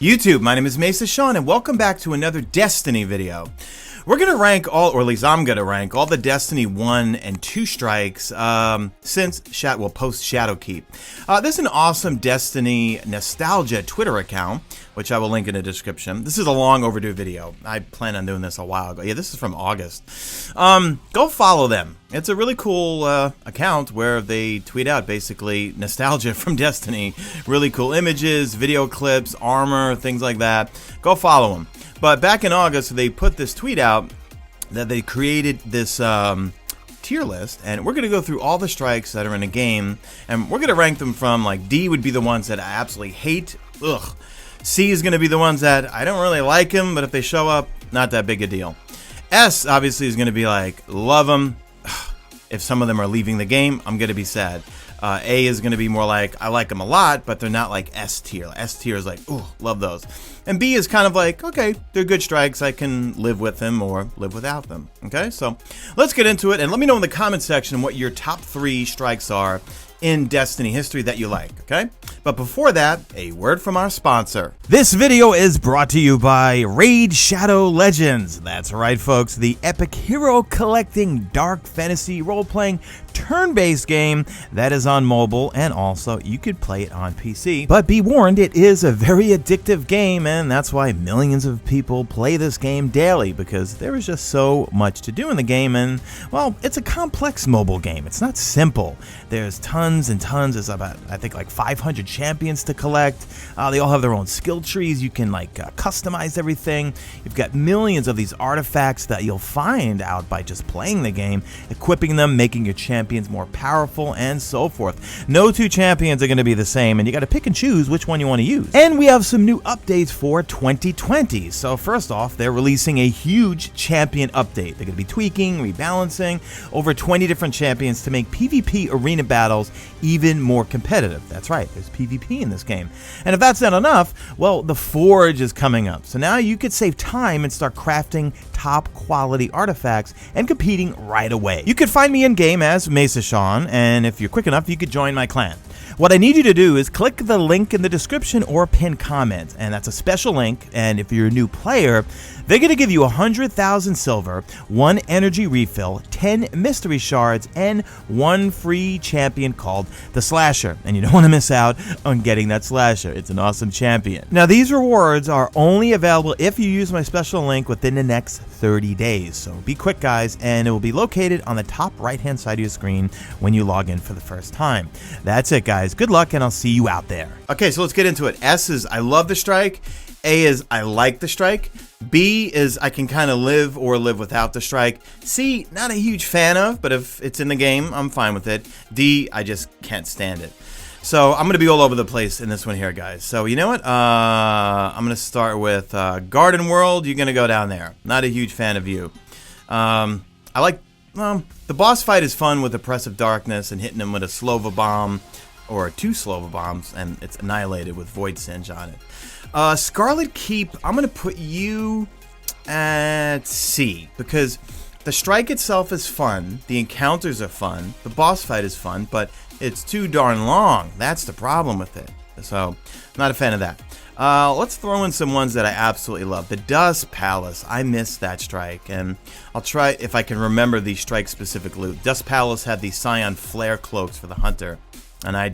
YouTube, my name is Mesa Sean and welcome back to another Destiny video. We're going to rank all, or at least I'm going to rank all the Destiny 1 and 2 strikes since post Shadowkeep. This is an awesome Destiny nostalgia Twitter account, which I will link in the description. This is a long overdue video. I planned on doing this a while ago. Yeah, this is from August. Go follow them. It's a really cool account where they tweet out basically nostalgia from Destiny. Really cool images, video clips, armor, things like that. Go follow them. But back in August, they put this tweet out that they created this tier list, and we're going to go through all the strikes that are in the game, and we're going to rank them from, like, D would be the ones that I absolutely hate. Ugh. C is going to be the ones that I don't really like them, but if they show up, not that big a deal. S, obviously, is going to be like, love them. If some of them are leaving the game, I'm going to be sad. A is going to be more like, I like them a lot, but they're not like S tier. S tier is like, ooh, love those. And B is kind of like, okay, they're good strikes. I can live with them or live without them. Okay, so let's get into it. And let me know in the comment section what your top 3 strikes are in Destiny history that you like, okay? But before that, a word from our sponsor. This video is brought to you by Raid Shadow Legends. That's right, folks, the epic hero collecting dark fantasy role-playing turn-based game that is on mobile, and also you could play it on PC. But be warned, it is a very addictive game, and that's why millions of people play this game daily, because there is just so much to do in the game, and, well, it's a complex mobile game. It's not simple. There's tons and tons. There's about, I think, like 500 champions to collect. They all have their own skill trees. You can customize everything. You've got millions of these artifacts that you'll find out by just playing the game, equipping them, making your champions more powerful, and so forth. No 2 champions are going to be the same, and you got to pick and choose which one you want to use. And we have some new updates for 2020. So first off, they're releasing a huge champion update. They're going to be tweaking, rebalancing over 20 different champions to make PvP arena battles even more competitive. That's right, there's PvP in this game. And if that's not enough, well, the Forge is coming up. So now you could save time and start crafting top quality artifacts and competing right away. You could find me in game as Mesa Sean, and if you're quick enough, you could join my clan. What I need you to do is click the link in the description or pinned comment, and that's a special link, and if you're a new player, they're going to give you 100,000 silver, 1 energy refill, 10 mystery shards, and 1 free champion called the Slasher. And you don't want to miss out on getting that Slasher. It's an awesome champion. Now, these rewards are only available if you use my special link within the next 30 days. So be quick, guys, and it will be located on the top right-hand side of your screen when you log in for the first time. That's it, guys. Good luck, and I'll see you out there. Okay, so let's get into it. S is I love the strike. A is I like the strike. B is I can kind of live or live without the strike. C, not a huge fan of, but if it's in the game, I'm fine with it. D, I just can't stand it. So I'm going to be all over the place in this one here, guys. So you know what? I'm going to start with Garden World. You're going to go down there. Not a huge fan of you. I like, the boss fight is fun with Oppressive Darkness and hitting them with a Slova Bomb or 2 Slova Bombs, and it's annihilated with Void Singe on it. Scarlet Keep, I'm going to put you at C, because the strike itself is fun, the encounters are fun, the boss fight is fun, but it's too darn long. That's the problem with it. So, not a fan of that. Let's throw in some ones that I absolutely love. The Dust Palace, I miss that strike, and I'll try if I can remember the strike-specific loot. Dust Palace had the Scion Flare Cloaks for the Hunter, and I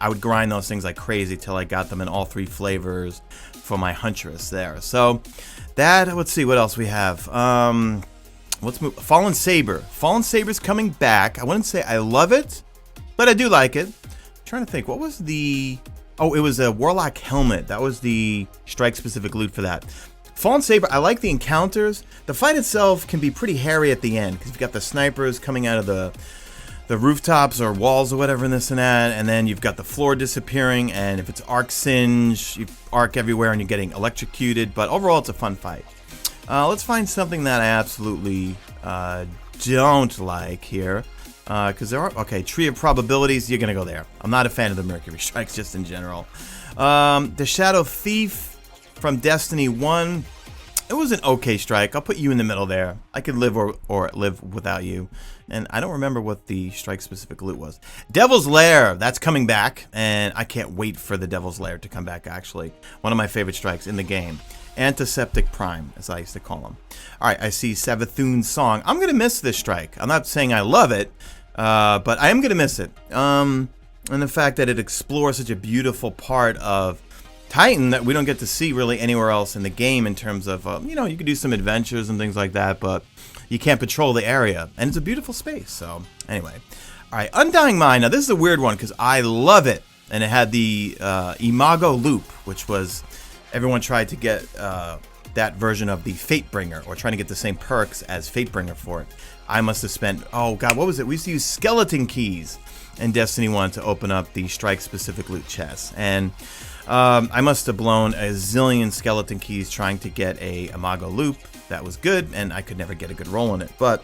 would grind those things like crazy till I got them in all 3 flavors for my Huntress there. So that, let's see what else we have. Let's move. Fallen Saber. Fallen Saber's coming back. I wouldn't say I love it, but I do like it. I'm trying to think, what was the... Oh, it was a Warlock Helmet. That was the strike-specific loot for that. Fallen Saber, I like the encounters. The fight itself can be pretty hairy at the end, because you've got the snipers coming out of the rooftops or walls or whatever, and this and that, and then you've got the floor disappearing, and if it's arc singe, you arc everywhere and you're getting electrocuted, but overall it's a fun fight. Let's find something that I absolutely don't like here, because there are, okay, Tree of Probabilities, you're gonna go there. I'm not a fan of the Mercury Strikes just in general. The Shadow Thief from Destiny 1, It was an okay strike. I'll put you in the middle there. I could live or live without you. And I don't remember what the strike-specific loot was. Devil's Lair, that's coming back. And I can't wait for the Devil's Lair to come back, actually. One of my favorite strikes in the game. Antiseptic Prime, as I used to call them. All right, I see Savathun's Song. I'm going to miss this strike. I'm not saying I love it, but I am going to miss it. And the fact that it explores such a beautiful part of Titan that we don't get to see really anywhere else in the game in terms of, you know, you can do some adventures and things like that, but you can't patrol the area. And it's a beautiful space. So anyway. All right, Undying Mind. Now, this is a weird one because I love it. And it had the Imago loop, which was everyone tried to get that version of the Fatebringer or trying to get the same perks as Fatebringer for it. I must have spent, oh God, what was it? We used to use skeleton keys in Destiny 1 to open up the strike-specific loot chests. And I must have blown a zillion skeleton keys trying to get a Imago loop. That was good, and I could never get a good roll on it. But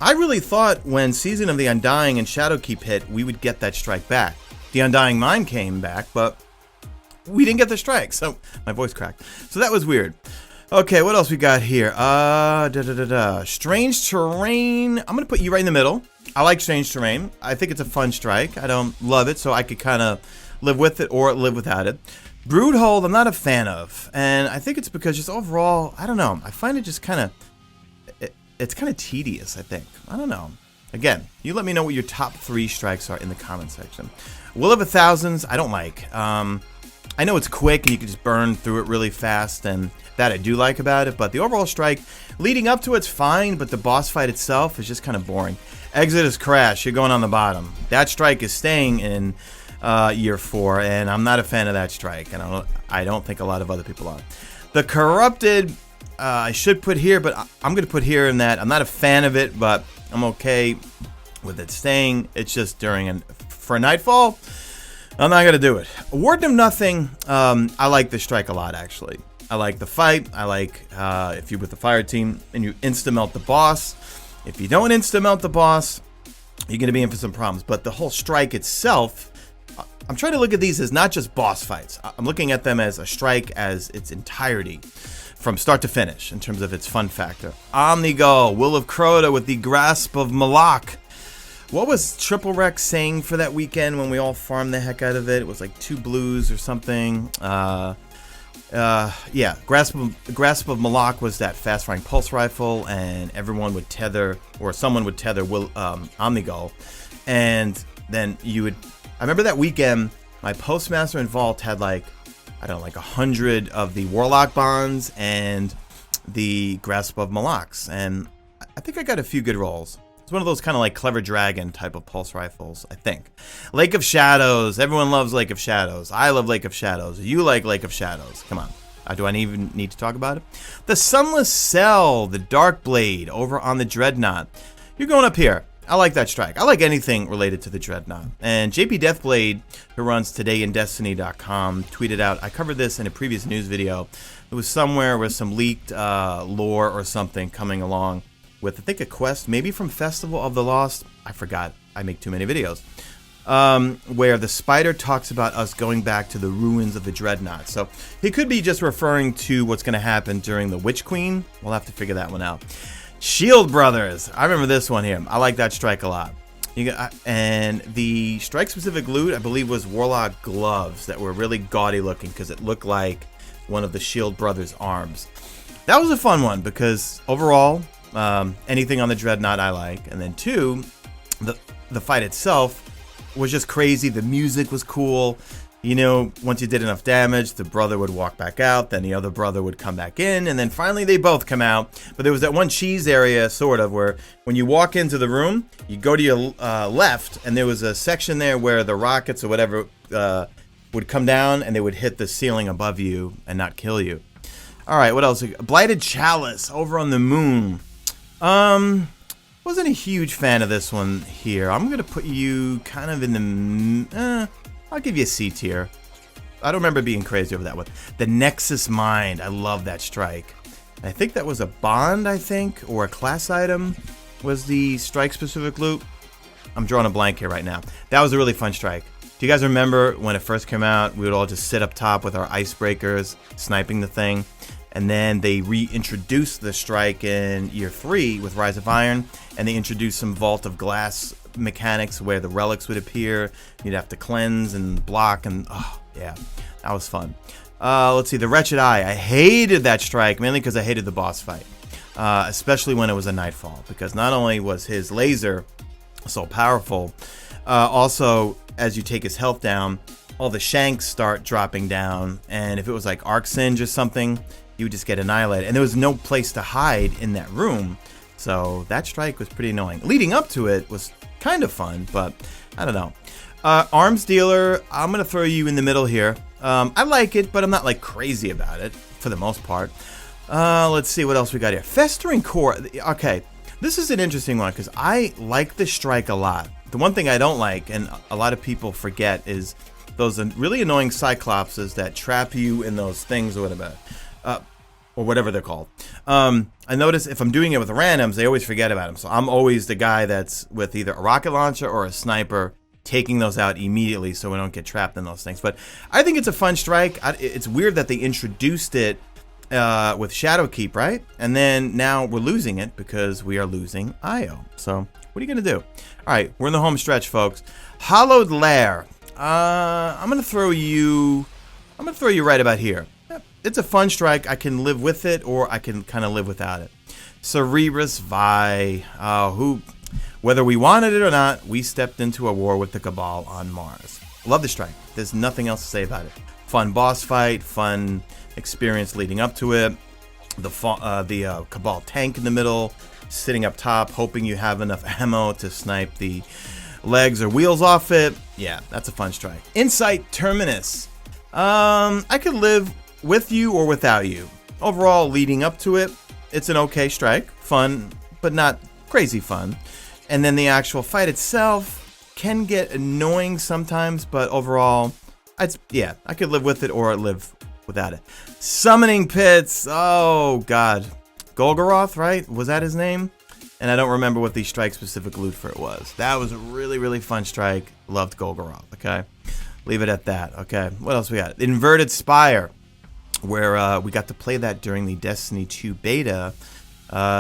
I really thought when Season of the Undying and Shadowkeep hit, we would get that strike back. The Undying Mind came back, but we didn't get the strike, so my voice cracked. So that was weird. Okay, what else we got here? Strange Terrain. I'm going to put you right in the middle. I like Strange Terrain. I think it's a fun strike. I don't love it, so I could kind of live with it or live without it. Broodhold, I'm not a fan of. And I think it's because just overall, I don't know. I find it just kind of, it's kind of tedious, I think. I don't know. Again, you let me know what your top 3 strikes are in the comment section. Will of a Thousands, I don't like. I know it's quick and you can just burn through it really fast, and that I do like about it, but the overall strike leading up to it's fine, but the boss fight itself is just kind of boring. Exodus Crash, you're going on the bottom. That strike is staying in year 4, and I'm not a fan of that strike, and I don't think a lot of other people are. The Corrupted, I should put here, but I'm going to put here in that I'm not a fan of it, but I'm okay with it staying. It's just for Nightfall, I'm not going to do it. Warden of Nothing, I like the strike a lot, actually. I like the fight. I like if you're with the fire team and you insta-melt the boss. If you don't insta-melt the boss, you're going to be in for some problems. But the whole strike itself, I'm trying to look at these as not just boss fights. I'm looking at them as a strike as its entirety, from start to finish, in terms of its fun factor. Omnigull, Will of Crota with the Grasp of Malak. What was Triple Rex saying for that weekend when we all farmed the heck out of it? It was like 2 blues or something. Yeah, Grasp of Malak was that fast-firing pulse rifle, and everyone would tether, or someone would tether Omnigull, and then you would. I remember that weekend, my Postmaster and Vault had like, I don't know, like 100 of the Warlock bonds and the Grasp of Malaks, and I think I got a few good rolls. It's one of those kind of like Clever Dragon type of pulse rifles, I think. Lake of Shadows. Everyone loves Lake of Shadows. I love Lake of Shadows. You like Lake of Shadows. Come on. Do I even need to talk about it? The Sunless Cell, the Dark Blade over on the Dreadnought. You're going up here. I like that strike. I like anything related to the Dreadnought. And JP Deathblade, who runs todayindestiny.com, tweeted out, I covered this in a previous news video. It was somewhere with some leaked lore or something coming along with, I think, a quest, maybe from Festival of the Lost. I forgot. I make too many videos. Where the spider talks about us going back to the ruins of the Dreadnought. So he could be just referring to what's going to happen during the Witch Queen. We'll have to figure that one out. Shield Brothers. I remember this one here. I like that strike a lot. And the strike-specific loot, I believe, was Warlock gloves that were really gaudy looking because it looked like one of the Shield Brothers' arms. That was a fun one because overall, anything on the Dreadnought I like. And then 2, the fight itself was just crazy. The music was cool. You know, once you did enough damage, the brother would walk back out, then the other brother would come back in, and then finally they both come out. But there was that one cheese area, sort of, where when you walk into the room, you go to your left, and there was a section there where the rockets or whatever would come down, and they would hit the ceiling above you and not kill you. All right, what else? Blighted Chalice over on the moon. Wasn't a huge fan of this one here. I'm going to put you kind of in the... I'll give you a C tier. I don't remember being crazy over that one. The Nexus Mind. I love that strike. I think that was a bond, or a class item was the strike-specific loot. I'm drawing a blank here right now. That was a really fun strike. Do you guys remember when it first came out, we would all just sit up top with our icebreakers, sniping the thing? And then they reintroduced the strike in year 3 with Rise of Iron, and they introduced some Vault of Glass mechanics where the relics would appear. You'd have to cleanse and block, and oh yeah, that was fun. Let's see, the Wretched Eye. I hated that strike, mainly because I hated the boss fight, especially when it was a Nightfall, because not only was his laser so powerful, also as you take his health down, all the shanks start dropping down, and if it was like Arc Singe or something, you would just get annihilated, and there was no place to hide in that room. So that strike was pretty annoying. Leading up to it was kind of fun, but I don't know. Arms Dealer, I'm gonna throw you in the middle here. I like it, but I'm not like crazy about it for the most part. Let's see what else we got here. Festering Core. Okay, this is an interesting one because I like the strike a lot. The one thing I don't like, and a lot of people forget, is those really annoying Cyclopses that trap you in those things or whatever they're called. I notice if I'm doing it with randoms, they always forget about them. So I'm always the guy that's with either a rocket launcher or a sniper, taking those out immediately so we don't get trapped in those things. But I think it's a fun strike. It's weird that they introduced it with Shadowkeep, right? And then now we're losing it because we are losing Io. So what are you gonna do? All right, we're in the home stretch, folks. Hallowed Lair. I'm gonna throw you right about here. It's a fun strike. I can live with it, or I can kind of live without it. Cerebrus Vi. Whether we wanted it or not, we stepped into a war with the Cabal on Mars. Love the strike. There's nothing else to say about it. Fun boss fight, fun experience leading up to it. The Cabal tank in the middle, sitting up top, hoping you have enough ammo to snipe the legs or wheels off it. Yeah, that's a fun strike. Insight Terminus. I could live with you or without you. Overall, leading up to it, it's an okay strike. Fun, but not crazy fun. And then the actual fight itself can get annoying sometimes, but overall, I could live with it or live without it. Summoning Pits. Oh, God. Golgoroth, right? Was that his name? And I don't remember what the strike-specific loot for it was. That was a really, really fun strike. Loved Golgoroth, okay? Leave it at that, okay? What else we got? Inverted Spire, where we got to play that during the Destiny 2 beta,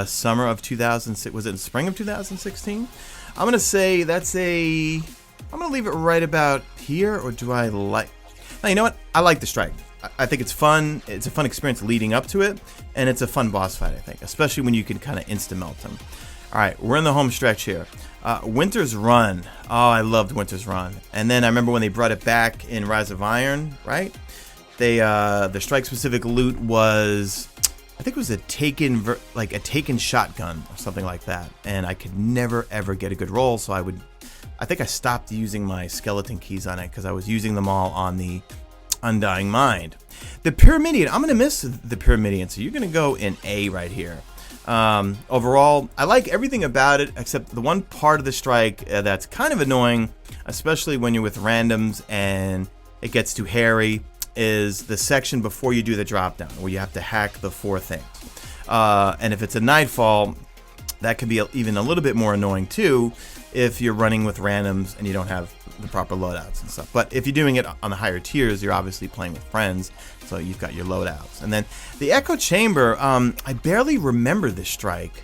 summer of 2006. Was it in spring of 2016? I'm gonna say I'm gonna leave it right about here, or do I like? No, you know what? I like the strike. I think it's fun. It's a fun experience leading up to it, and it's a fun boss fight, I think, especially when you can kind of insta-melt them. All right, we're in the home stretch here. Winter's Run. Oh, I loved Winter's Run. And then I remember when they brought it back in Rise of Iron, right? The strike-specific loot was, I think it was a taken shotgun or something like that. And I could never ever get a good roll, so I think I stopped using my skeleton keys on it because I was using them all on the Undying Mind. The Pyramidion. I'm gonna miss the Pyramidion, so you're gonna go in A right here. Overall, I like everything about it except the one part of the strike that's kind of annoying, especially when you're with randoms and it gets too hairy, is the section before you do the drop down where you have to hack the 4 things. And if it's a Nightfall, that could be even a little bit more annoying too if you're running with randoms and you don't have the proper loadouts and stuff. But if you're doing it on the higher tiers, you're obviously playing with friends, so you've got your loadouts. And then the Echo Chamber, I barely remember this strike,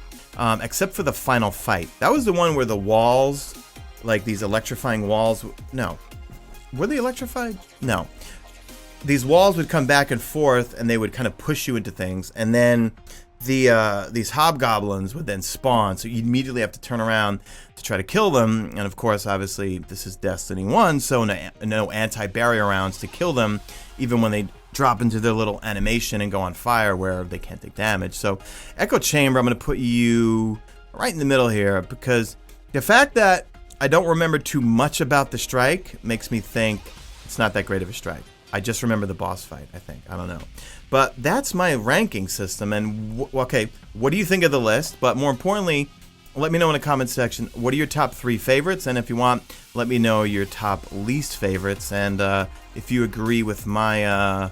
except for the final fight. That was the one where the walls, like these electrifying walls, no. Were they electrified? No. These walls would come back and forth, and they would kind of push you into things, and then these hobgoblins would then spawn, so you immediately have to turn around to try to kill them. And of course, obviously, this is Destiny 1, so no anti-barrier rounds to kill them, even when they drop into their little animation and go on fire where they can't take damage. So Echo Chamber, I'm going to put you right in the middle here, because the fact that I don't remember too much about the strike makes me think it's not that great of a strike. I just remember the boss fight, I think. I don't know. But that's my ranking system. And, okay, what do you think of the list? But more importantly, let me know in the comment section, what are your top 3 favorites? And if you want, let me know your top least favorites. And if you agree with my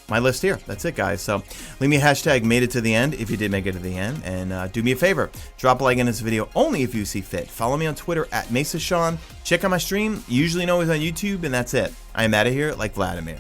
my list here. That's it, guys. So leave me a hashtag made it to the end if you did make it to the end. And do me a favor, drop a like in this video only if you see fit. Follow me on Twitter at Mesa Sean. Check out my stream, usually always on YouTube, and that's it. I am out of here like Vladimir.